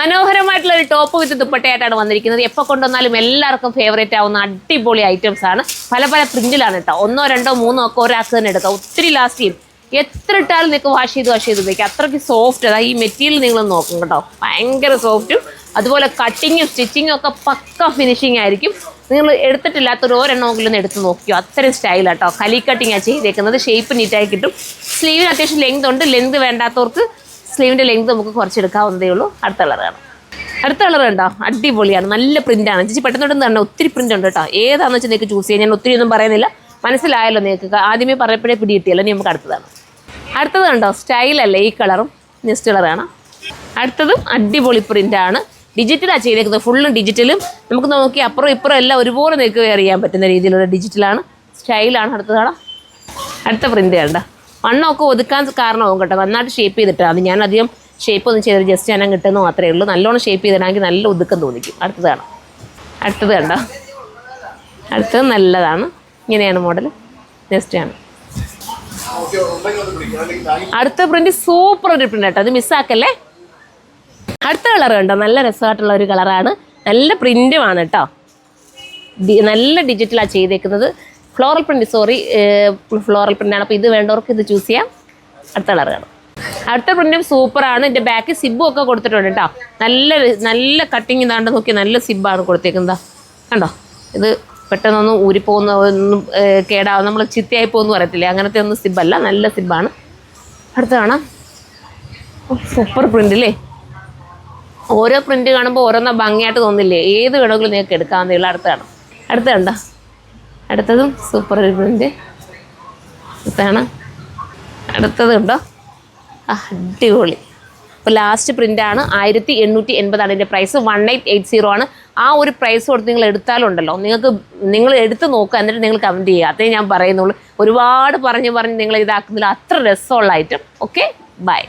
മനോഹരമായിട്ടുള്ള ഒരു ടോപ്പ് വിത്ത് ദുപ്പട്ടയായിട്ടാണ് വന്നിരിക്കുന്നത്. എപ്പോൾ കൊണ്ടുവന്നാലും എല്ലാവർക്കും ഫേവറേറ്റ് ആവുന്ന അടിപൊളി ഐറ്റംസ് ആണ്. പല പല പ്രിന്റിലാണ് കേട്ടോ. 1, 2, 3 ഒക്കെ ഒരാൾക്ക് തന്നെ എടുക്കാം. ഒത്തിരി ലാസ്റ്റ് ചെയ്യും. എത്ര ഇട്ടാലും നിങ്ങൾക്ക് വാഷ് ചെയ്ത് ഉപയോഗിക്കാം. അത്രയ്ക്ക് സോഫ്റ്റ്. അതായത് ഈ മെറ്റീരിയൽ നിങ്ങൾ നോക്കും കേട്ടോ, ഭയങ്കര സോഫ്റ്റും അതുപോലെ കട്ടിങ്ങും സ്റ്റിച്ചിങ്ങും ഒക്കെ പക്ക ഫിനിഷിങ് ആയിരിക്കും. നിങ്ങൾ എടുത്തിട്ടില്ലാത്തൊരു ഒരെണ്ണമെങ്കിലും എടുത്ത് നോക്കിയോ, അത്രയും സ്റ്റൈലാട്ടോ. കലി കട്ടിങ്ങാണ് ചെയ്തേക്കുന്നത്. ഷേപ്പ് നീറ്റായി കിട്ടും. സ്ലീവിന് അത്യാവശ്യം ലെങ്ത് ഉണ്ട്. ലെങ്ത് വേണ്ടാത്തവർക്ക് സ്ലീവിൻ്റെ ലെങ്ത് നമുക്ക് കുറച്ചെടുക്കാവുന്നതേ ഉള്ളൂ. അടുത്ത കളറാണ്. അടുത്ത കളർ കണ്ടോ, അടിപൊളിയാണ്. നല്ല പ്രിൻ്റാണ്. ചേച്ചി പെട്ടെന്ന് തന്നെ ഒത്തിരി പ്രിൻ്റ് ഉണ്ട് കേട്ടോ. ഏതാണെന്ന് വെച്ചാൽ നിങ്ങൾക്ക് ചൂസ് ചെയ്യാം. ഞാൻ ഒത്തിരി ഒന്നും പറയുന്നില്ല, മനസ്സിലായല്ലോ നിങ്ങൾക്ക്. ആദ്യമേ പറയപ്പോഴേ പിടികിട്ടിയല്ലോ. ഇനി നമുക്ക് അടുത്തതാണ്. അടുത്തത് കണ്ടോ, സ്റ്റൈലല്ലേ ഈ കളറും. നെക്സ്റ്റ് കളറാണ്. അടുത്തതും അടിപൊളി പ്രിൻ്റാണ്. ഡിജിറ്റലാണ് ചെയ്തേക്കുന്നത്. ഫുള്ളും ഡിജിറ്റലും. നമുക്ക് നോക്കി അപ്പുറം ഇപ്പുറം എല്ലാം ഒരുപോലെ നിങ്ങൾക്ക് വെയർ ചെയ്യാൻ പറ്റുന്ന രീതിയിലുള്ള ഡിജിറ്റലാണ്. സ്റ്റൈലാണ്. അടുത്തതാണ്. അടുത്ത പ്രിൻ്റ് കണ്ട വണ്ണമൊക്കെ ഒതുക്കാൻ കാരണമാകും കേട്ടോ. നന്നായിട്ട് ഷേപ്പ് ചെയ്തിട്ടാണ്. ഞാൻ അധികം ഷേപ്പ് ഒന്നും ചെയ്തത് ജസ്റ്റ് ഞാൻ കിട്ടുന്നു മാത്രമേ ഉള്ളൂ. നല്ലോണം ഷേപ്പ് ചെയ്തിട്ടാണെങ്കിൽ നല്ല ഒതുക്കം തോന്നിക്കും. അടുത്തതാണ്. അടുത്തത് കണ്ടോ, അടുത്തത് നല്ലതാണ്. ഇങ്ങനെയാണ് മോഡൽ. നെക്സ്റ്റ് ആണ്. അടുത്ത പ്രിന്റ് സൂപ്പർ ഒരു പ്രിന്റ് കേട്ടോ, അത് മിസ്സാക്കല്ലേ. അടുത്ത കളർ കണ്ടോ, നല്ല രസമായിട്ടുള്ള ഒരു കളറാണ്. നല്ല പ്രിന്റുമാണ് കേട്ടോ. നല്ല ഡിജിറ്റലാണ് ചെയ്തേക്കുന്നത്. ഫ്ലോറൽ പ്രിന്റ്, ഫ്ലോറൽ പ്രിന്റാണ്. അപ്പോൾ ഇത് വേണ്ടവർക്ക് ഇത് ചൂസ് ചെയ്യാം. അടുത്ത കളർ കാണാം. അടുത്ത പ്രിന്റും സൂപ്പറാണ്. ഇതിൻ്റെ ബാക്കിൽ സിബും ഒക്കെ കൊടുത്തിട്ടുണ്ട് കേട്ടോ. നല്ല കട്ടിങ് ഇതാണ്ട് നോക്കി, നല്ല സിബാണ് കൊടുത്തേക്കുന്നത്. കണ്ടോ, ഇത് പെട്ടെന്നൊന്നും ഊരിപ്പോകുന്ന ഒന്നും കേടാവും, നമ്മൾ ചിത്തയായി പോകുമെന്ന് പറയത്തില്ലേ, അങ്ങനത്തെ ഒന്നും സിബല്ല. നല്ല സിബാണ്. അടുത്ത കാണാം. സൂപ്പർ പ്രിന്റ് അല്ലേ. ഓരോ പ്രിന്റ് കാണുമ്പോൾ ഓരോന്നാ ഭംഗിയായിട്ട് തോന്നില്ലേ. ഏത് വേണമെങ്കിലും നിങ്ങൾക്ക് എടുക്കാവുന്നേ ഉള്ളൂ. അടുത്താണ്. അടുത്ത കണ്ടോ, അടുത്തതും സൂപ്പർ ഒരു പ്രിന്റ്. അടുത്താണ്. അടുത്തത് കണ്ടോ, അടിപൊളി. അപ്പോൾ ലാസ്റ്റ് പ്രിൻ്റാണ്. 1880 ഇതിൻ്റെ പ്രൈസ്. 1880 ആണ്. ആ ഒരു പ്രൈസ് കൊടുത്ത് നിങ്ങൾ എടുത്താലുണ്ടല്ലോ, നിങ്ങൾ എടുത്ത് നോക്കുക, എന്നിട്ട് നിങ്ങൾ കമൻറ്റ് ചെയ്യുക. അതേ ഞാൻ പറയുന്നുള്ളൂ. ഒരുപാട് പറഞ്ഞ് നിങ്ങൾ ഇതാക്കുന്നില്ല. അത്ര രസമുള്ള ഐറ്റം. Okay, by.